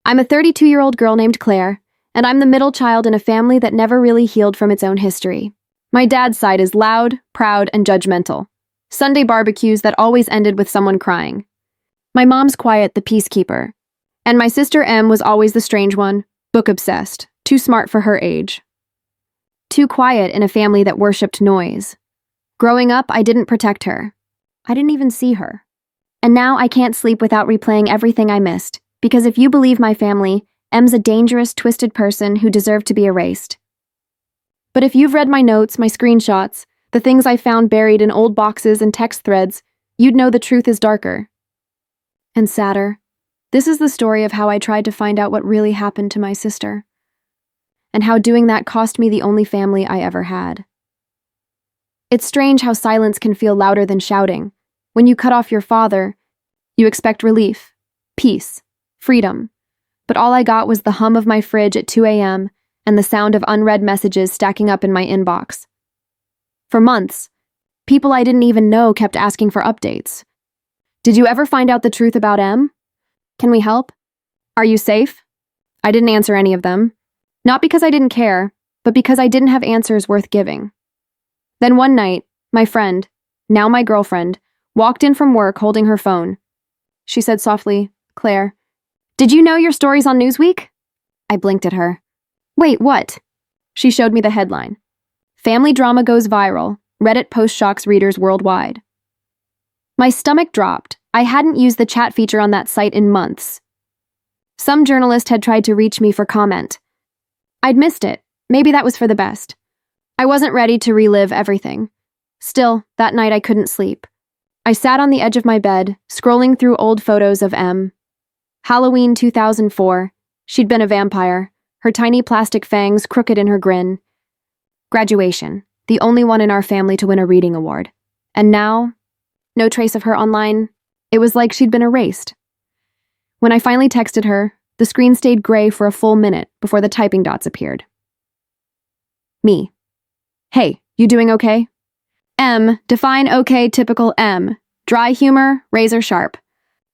I'm a 32-year-old girl named Claire, and I'm the middle child in a family that never really healed from its own history. My dad's side is loud, proud, and judgmental. Sunday barbecues that always ended with someone crying. My mom's quiet, the peacekeeper. And my sister Em was always the strange one, book-obsessed, too smart for her age. Too quiet in a family that worshipped noise. Growing up, I didn't protect her. I didn't even see her. And now I can't sleep without replaying everything I missed, because if you believe my family, Em's a dangerous, twisted person who deserved to be erased. But if you've read my notes, my screenshots, the things I found buried in old boxes and text threads, you'd know the truth is darker. And sadder. This is the story of how I tried to find out what really happened to my sister. And how doing that cost me the only family I ever had. It's strange how silence can feel louder than shouting. When you cut off your father, you expect relief, peace, freedom. But all I got was the hum of my fridge at 2 a.m. and the sound of unread messages stacking up in my inbox. For months, people I didn't even know kept asking for updates. Did you ever find out the truth about Em? Can we help? Are you safe? I didn't answer any of them. Not because I didn't care, but because I didn't have answers worth giving. Then one night, my friend, now my girlfriend, walked in from work holding her phone. She said softly, "Claire, did you know your story's on Newsweek?" I blinked at her. "Wait, what?" She showed me the headline. "Family drama goes viral. Reddit post shocks readers worldwide." My stomach dropped. I hadn't used the chat feature on that site in months. Some journalist had tried to reach me for comment. I'd missed it. Maybe that was for the best. I wasn't ready to relive everything. Still, that night I couldn't sleep. I sat on the edge of my bed, scrolling through old photos of Em. Halloween 2004. She'd been a vampire, her tiny plastic fangs crooked in her grin. Graduation, the only one in our family to win a reading award. And now, no trace of her online. It was like she'd been erased. When I finally texted her, the screen stayed gray for a full minute before the typing dots appeared. Me. "Hey, you doing okay?" M, define okay typical M. Dry humor, razor sharp.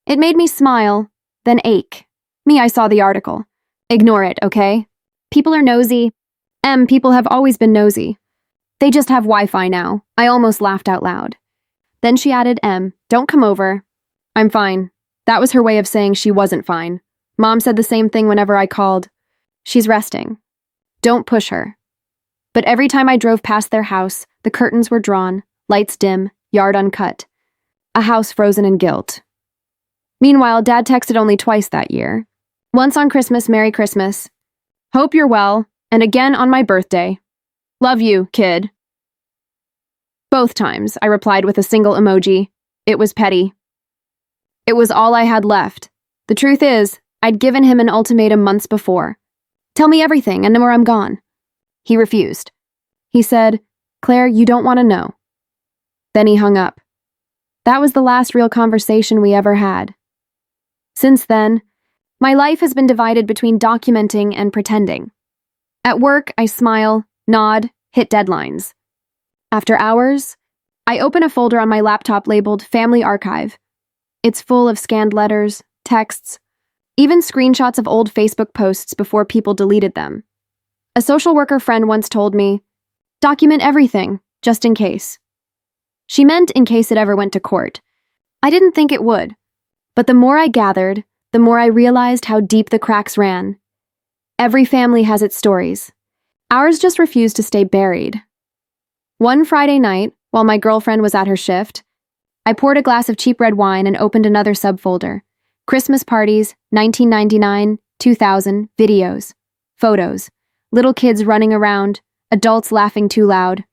It made me smile, then ache. Me, I saw the article. Ignore it, okay? People are nosy. M, people have always been nosy. They just have Wi-Fi now. I almost laughed out loud. Then she added, "M, don't come over." "I'm fine." That was her way of saying she wasn't fine. Mom said the same thing whenever I called. "She's resting. Don't push her." But every time I drove past their house, the curtains were drawn, lights dim, yard uncut. A house frozen in guilt. Meanwhile, Dad texted only twice that year. Once on Christmas, "Merry Christmas. Hope you're well, and again on my birthday. Love you, kid." Both times, I replied with a single emoji. It was petty. It was all I had left. The truth is, I'd given him an ultimatum months before. "Tell me everything, and then I'm gone." He refused. He said, "Claire, you don't want to know." Then he hung up. That was the last real conversation we ever had. Since then, my life has been divided between documenting and pretending. At work, I smile, nod, hit deadlines. After hours, I open a folder on my laptop labeled Family Archive. It's full of scanned letters, texts, even screenshots of old Facebook posts before people deleted them. A social worker friend once told me, "Document everything, just in case." She meant in case it ever went to court. I didn't think it would, but the more I gathered, the more I realized how deep the cracks ran. Every family has its stories. Ours just refused to stay buried. One Friday night, while my girlfriend was at her shift, I poured a glass of cheap red wine and opened another subfolder. Christmas parties, 1999, 2000, videos, photos. Little kids running around, adults laughing too loud.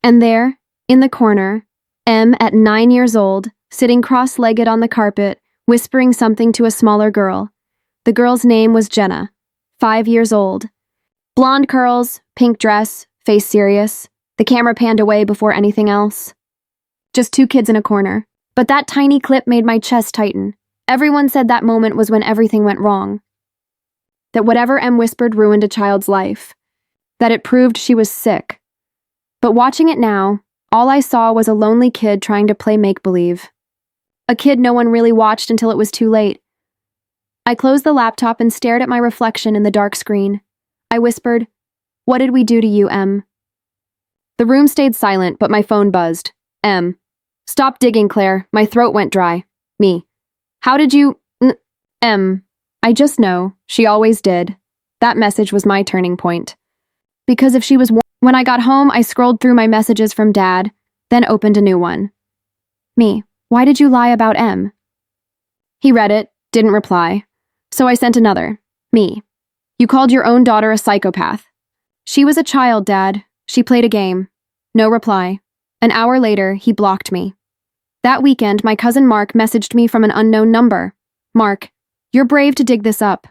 And there, in the corner, Em at 9 years old, sitting cross-legged on the carpet, whispering something to a smaller girl. The girl's name was Jenna, 5 years old. Blonde curls, pink dress, face serious. The camera panned away before anything else. Just two kids in a corner. But that tiny clip made my chest tighten. Everyone said that moment was when everything went wrong. That whatever Em whispered ruined a child's life. That it proved she was sick. But watching it now, all I saw was a lonely kid trying to play make-believe. A kid no one really watched until it was too late. I closed the laptop and stared at my reflection in the dark screen. I whispered, "What did we do to you, Em?" The room stayed silent, but my phone buzzed. Em. "Stop digging, Claire. My throat went dry." Me. "How did you... Em. I just know. She always did." That message was my turning point. Because if she was... When I got home, I scrolled through my messages from Dad, then opened a new one. Me. "Why did you lie about Em?" He read it, didn't reply. So I sent another. Me. "You called your own daughter a psychopath." "She was a child, Dad. She played a game." No reply. An hour later, he blocked me. That weekend, my cousin Mark messaged me from an unknown number. "Mark, you're brave to dig this up.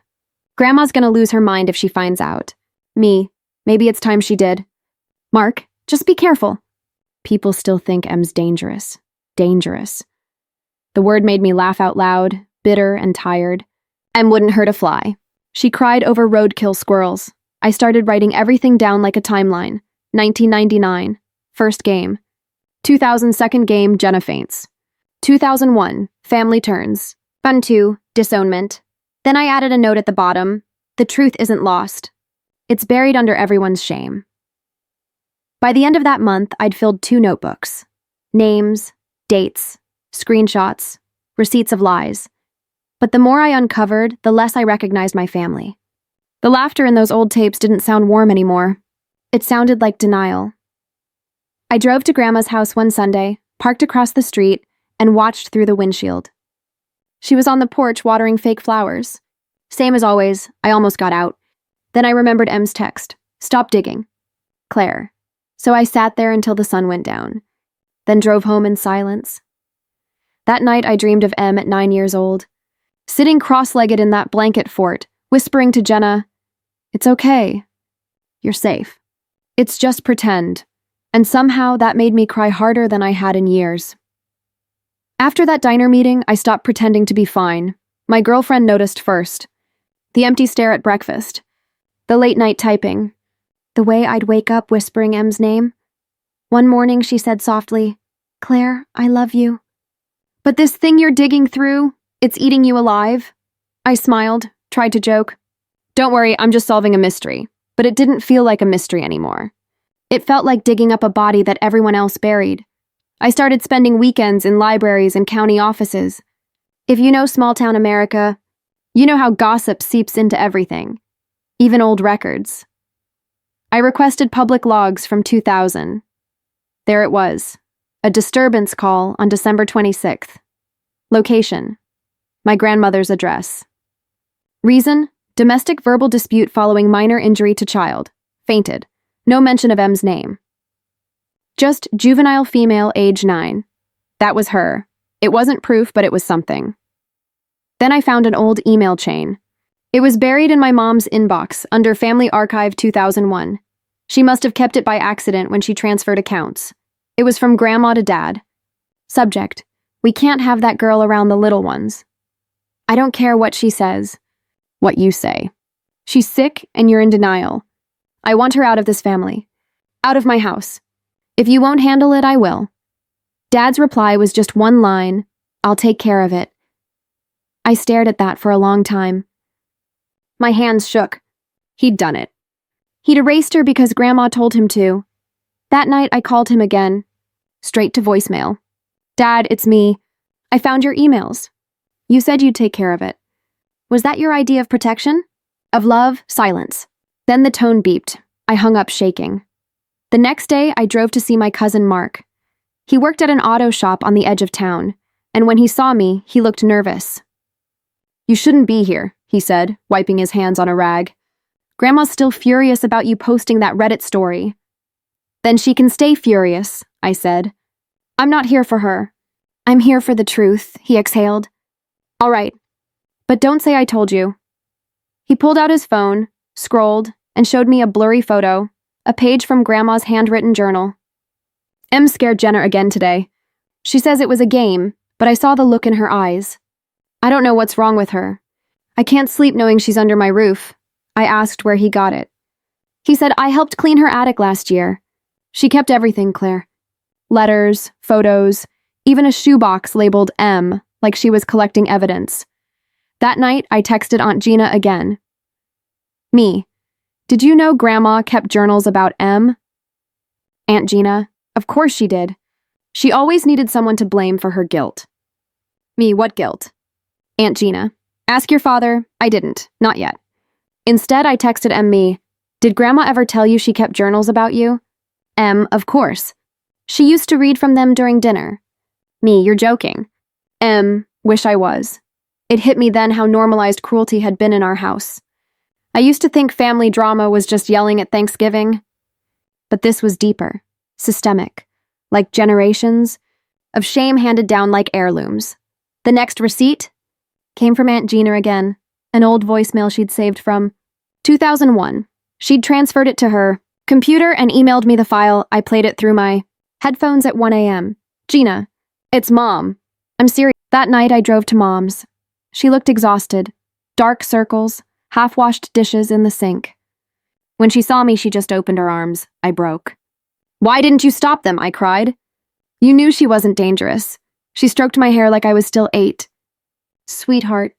Grandma's gonna lose her mind if she finds out." Me. "Maybe it's time she did." Mark, "Just be careful." People still think Em's dangerous. Dangerous. The word made me laugh out loud, bitter and tired. Em wouldn't hurt a fly. She cried over roadkill squirrels. I started writing everything down like a timeline. 1999. First game. 2000 second game, Jenna faints. 2001. Family turns. Fun 2. Disownment. Then I added a note at the bottom. The truth isn't lost. It's buried under everyone's shame. By the end of that month, I'd filled 2 notebooks. Names, dates, screenshots, receipts of lies. But the more I uncovered, the less I recognized my family. The laughter in those old tapes didn't sound warm anymore. It sounded like denial. I drove to Grandma's house one Sunday, parked across the street, and watched through the windshield. She was on the porch watering fake flowers. Same as always, I almost got out. Then I remembered Em's text. "Stop digging. Claire." So I sat there until the sun went down, then drove home in silence. That night I dreamed of Em at 9 years old, sitting cross-legged in that blanket fort, whispering to Jenna, "It's okay. You're safe. It's just pretend." And somehow that made me cry harder than I had in years. After that diner meeting, I stopped pretending to be fine. My girlfriend noticed first. The empty stare at breakfast. The late-night typing. The way I'd wake up whispering Em's name. One morning she said softly, "Claire, I love you." "But this thing you're digging through, it's eating you alive." I smiled, tried to joke. "Don't worry, I'm just solving a mystery." But it didn't feel like a mystery anymore. It felt like digging up a body that everyone else buried. I started spending weekends in libraries and county offices. If you know small-town America, you know how gossip seeps into everything, even old records. I requested public logs from 2000. There it was, a disturbance call on December 26th. Location, my grandmother's address. Reason, domestic verbal dispute following minor injury to child. Fainted. No mention of Em's name. Just juvenile female, age 9. That was her. It wasn't proof, but it was something. Then I found an old email chain. It was buried in my mom's inbox under Family Archive 2001. She must have kept it by accident when she transferred accounts. It was from Grandma to Dad. Subject: "We can't have that girl around the little ones." I don't care what she says. What you say. She's sick and you're in denial. I want her out of this family. Out of my house. If you won't handle it, I will. Dad's reply was just one line, "I'll take care of it." I stared at that for a long time. My hands shook. He'd done it. He'd erased her because Grandma told him to. That night, I called him again. Straight to voicemail. "Dad, it's me. I found your emails. You said you'd take care of it. Was that your idea of protection? Of love?" Silence. Then the tone beeped. I hung up shaking. The next day, I drove to see my cousin Mark. He worked at an auto shop on the edge of town, and when he saw me, he looked nervous. "You shouldn't be here," he said, wiping his hands on a rag. "Grandma's still furious about you posting that Reddit story." "Then she can stay furious," I said. "I'm not here for her. I'm here for the truth," he exhaled. "All right, but don't say I told you." He pulled out his phone, scrolled, and showed me a blurry photo, a page from Grandma's handwritten journal. "Em scared Jenna again today. She says it was a game, but I saw the look in her eyes. I don't know what's wrong with her. I can't sleep knowing she's under my roof." I asked where he got it. He said, "I helped clean her attic last year. She kept everything, Claire. Letters, photos, even a shoebox labeled M, like she was collecting evidence. That night, I texted Aunt Gina again. Me, did you know Grandma kept journals about M? Aunt Gina, of course she did. She always needed someone to blame for her guilt. Me, what guilt? Aunt Gina, ask your father. I didn't, not yet. Instead, I texted me, did Grandma ever tell you she kept journals about you? Of course. She used to read from them during dinner. Me, you're joking. Wish I was. It hit me then how normalized cruelty had been in our house. I used to think family drama was just yelling at Thanksgiving. But this was deeper, systemic, like generations of shame handed down like heirlooms. The next receipt came from Aunt Gina again, an old voicemail she'd saved from 2001. She'd transferred it to her computer and emailed me the file. I played it through my headphones at 1 a.m. Gina, it's Mom. I'm serious. That night I drove to Mom's. She looked exhausted. Dark circles, half-washed dishes in the sink. When she saw me, she just opened her arms. I broke. Why didn't you stop them? I cried. You knew she wasn't dangerous. She stroked my hair like I was still 8. Sweetheart,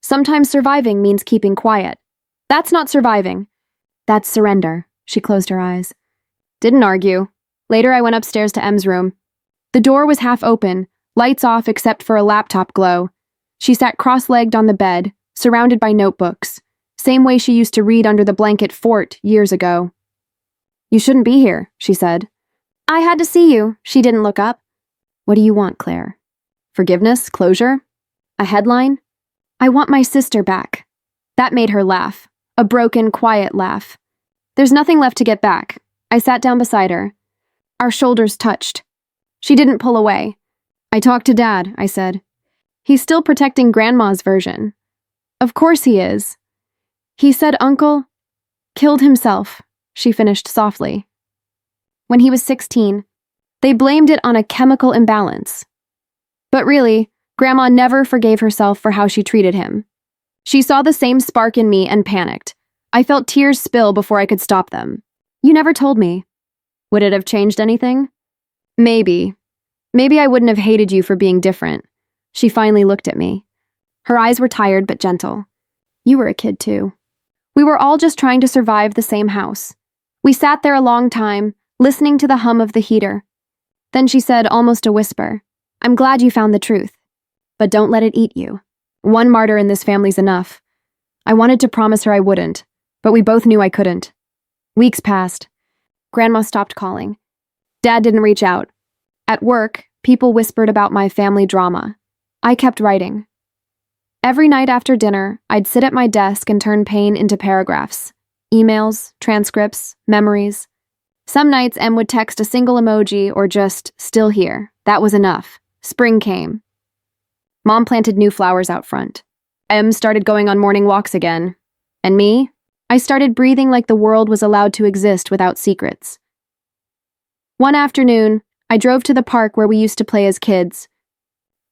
sometimes surviving means keeping quiet. That's not surviving. That's surrender. She closed her eyes. Didn't argue. Later, I went upstairs to M's room. The door was half open, lights off except for a laptop glow. She sat cross-legged on the bed, surrounded by notebooks, same way she used to read under the blanket fort years ago. You shouldn't be here, she said. I had to see you. She didn't look up. What do you want, Claire? Forgiveness? Closure? A headline? I want my sister back. That made her laugh. A broken, quiet laugh. There's nothing left to get back. I sat down beside her. Our shoulders touched. She didn't pull away. I talked to Dad, I said. He's still protecting Grandma's version. Of course he is. He said Uncle killed himself, she finished softly. When he was 16, they blamed it on a chemical imbalance. But really, Grandma never forgave herself for how she treated him. She saw the same spark in me and panicked. I felt tears spill before I could stop them. You never told me. Would it have changed anything? Maybe. Maybe I wouldn't have hated you for being different. She finally looked at me. Her eyes were tired but gentle. You were a kid too. We were all just trying to survive the same house. We sat there a long time, listening to the hum of the heater. Then she said, almost a whisper, I'm glad you found the truth. But don't let it eat you. One martyr in this family's enough. I wanted to promise her I wouldn't, but we both knew I couldn't. Weeks passed. Grandma stopped calling. Dad didn't reach out. At work, people whispered about my family drama. I kept writing. Every night after dinner, I'd sit at my desk and turn pain into paragraphs. Emails, transcripts, memories. Some nights Em would text a single emoji or just, still here. That was enough. Spring came. Mom planted new flowers out front. Em started going on morning walks again. And me? I started breathing like the world was allowed to exist without secrets. One afternoon, I drove to the park where we used to play as kids.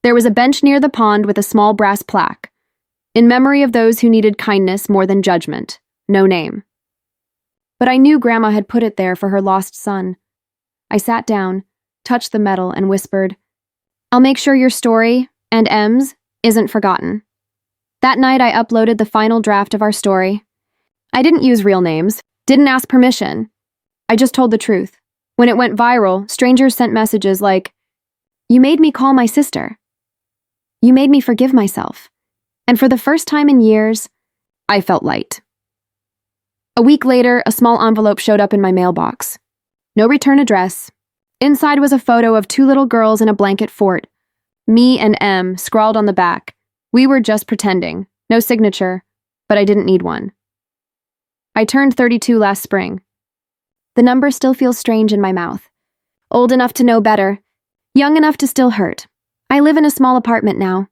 There was a bench near the pond with a small brass plaque, in memory of those who needed kindness more than judgment. No name. But I knew Grandma had put it there for her lost son. I sat down, touched the metal, and whispered, I'll make sure your story, and Em's, isn't forgotten. That night I uploaded the final draft of our story. I didn't use real names, didn't ask permission. I just told the truth. When it went viral, strangers sent messages like, You made me call my sister. You made me forgive myself. And for the first time in years, I felt light. A week later, a small envelope showed up in my mailbox. No return address. Inside was a photo of 2 little girls in a blanket fort. Me and Em scrawled on the back. We were just pretending. No signature, but I didn't need one. I turned 32 last spring. The number still feels strange in my mouth. Old enough to know better. Young enough to still hurt. I live in a small apartment now.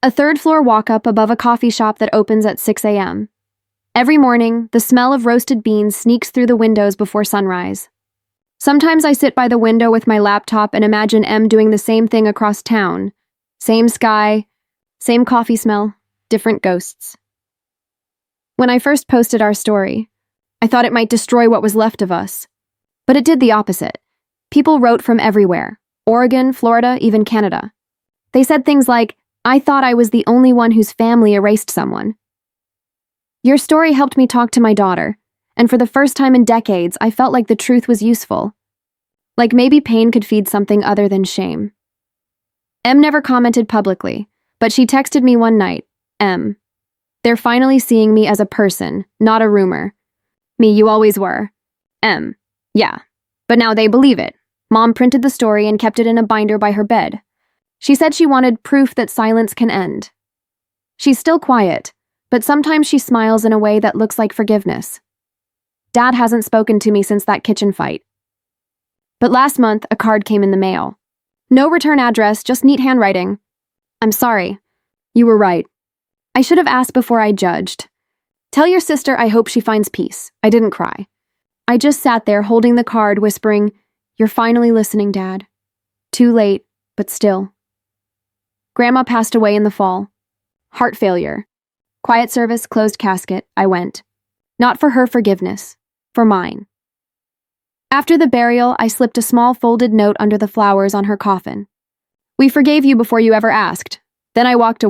A 3rd-floor walk-up above a coffee shop that opens at 6 a.m. Every morning, the smell of roasted beans sneaks through the windows before sunrise. Sometimes I sit by the window with my laptop and imagine Em doing the same thing across town. Same sky, same coffee smell, different ghosts. When I first posted our story, I thought it might destroy what was left of us. But it did the opposite. People wrote from everywhere. Oregon, Florida, even Canada. They said things like, I thought I was the only one whose family erased someone. Your story helped me talk to my daughter, and for the first time in decades, I felt like the truth was useful. Like maybe pain could feed something other than shame. M never commented publicly, but she texted me one night, M. They're finally seeing me as a person, not a rumor. Me, you always were. M. Yeah. But now they believe it. Mom printed the story and kept it in a binder by her bed. She said she wanted proof that silence can end. She's still quiet, but sometimes she smiles in a way that looks like forgiveness. Dad hasn't spoken to me since that kitchen fight. But last month, a card came in the mail. No return address, just neat handwriting. I'm sorry. You were right. I should have asked before I judged. Tell your sister I hope she finds peace. I didn't cry. I just sat there holding the card, whispering, "You're finally listening, Dad." Too late, but still. Grandma passed away in the fall. Heart failure. Quiet service, closed casket, I went. Not for her forgiveness, for mine. After the burial, I slipped a small folded note under the flowers on her coffin. "We forgave you before you ever asked." Then I walked away.